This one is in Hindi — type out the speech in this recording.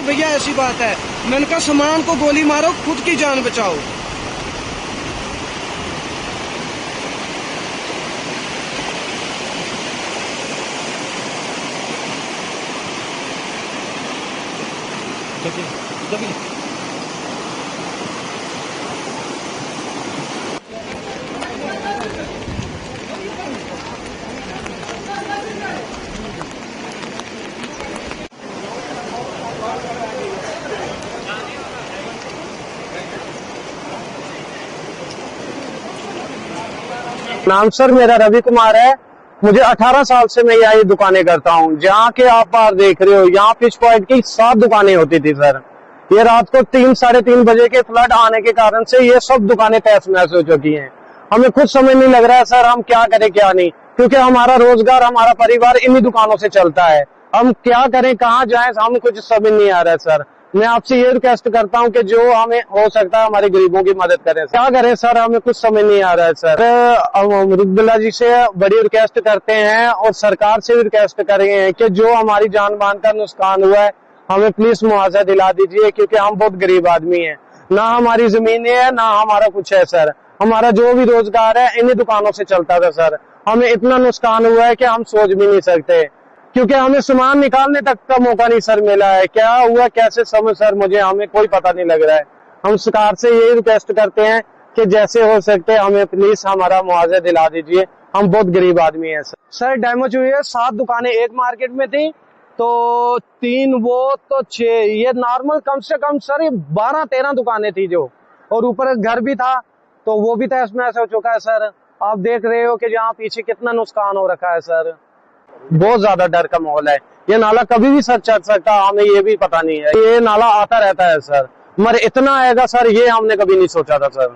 भैया ऐसी बात है। मैंने कहा सामान को गोली मारो, खुद की जान बचाओ। नाम सर मेरा रवि कुमार है। मुझे 18 साल से मैं यही दुकानें करता हूँ। जहाँ के आप बाहर देख रहे हो, यहाँ फिश पॉइंट की 7 दुकानें होती थी सर। ये रात को 3 साढ़े 3 बजे के फ्लड आने के कारण से ये सब दुकानें तहस नहस हो चुकी हैं। हमें खुद समझ नहीं लग रहा है सर, हम क्या करें क्या नहीं, क्योंकि हमारा रोजगार, हमारा परिवार इन्हीं दुकानों से चलता है। हम क्या करें, कहाँ जाएं, हमें कुछ समझ नहीं आ रहा है सर। मैं आपसे ये रिक्वेस्ट करता हूँ कि जो हमें हो सकता है हमारे गरीबों की मदद करें। क्या करें सर, हमें कुछ समझ नहीं आ रहा है सर। अमरुदुल्ला जी से बड़ी रिक्वेस्ट करते हैं और सरकार से भी रिक्वेस्ट कर रहे हैं कि जो हमारी जान मान का नुकसान हुआ है हमें प्लीज मुआवजा दिला दीजिए, क्योंकि हम बहुत गरीब आदमी हैं। ना हमारी जमीनें है, ना हमारा कुछ है सर। हमारा जो भी रोजगार है इन्हीं दुकानों से चलता था सर। हमें इतना नुकसान हुआ है कि हम सोच भी नहीं सकते, क्योंकि हमें सामान निकालने तक का मौका नहीं सर मिला है। क्या हुआ कैसे समझ सर, मुझे हमें कोई पता नहीं लग रहा है। हम सरकार से यही रिक्वेस्ट करते हैं कि जैसे हो सकते हमें प्लीज हमारा मुआवजा दिला दीजिए, हम बहुत गरीब आदमी हैं सर। डैमेज हुई है 7 दुकानें, एक मार्केट में थी तो 3 वो तो 6, ये नॉर्मल कम से कम सर 12-13 दुकानें थी जो, और ऊपर घर भी था तो वो भी तहस नहस हो चुका है सर। आप देख रहे हो कि जहाँ पीछे कितना नुकसान हो रखा है सर। बहुत ज्यादा डर का माहौल है। ये नाला कभी भी सर चल सकता, हमें ये भी पता नहीं है। ये नाला आता रहता है सर, मगर इतना आएगा सर ये हमने कभी नहीं सोचा था सर।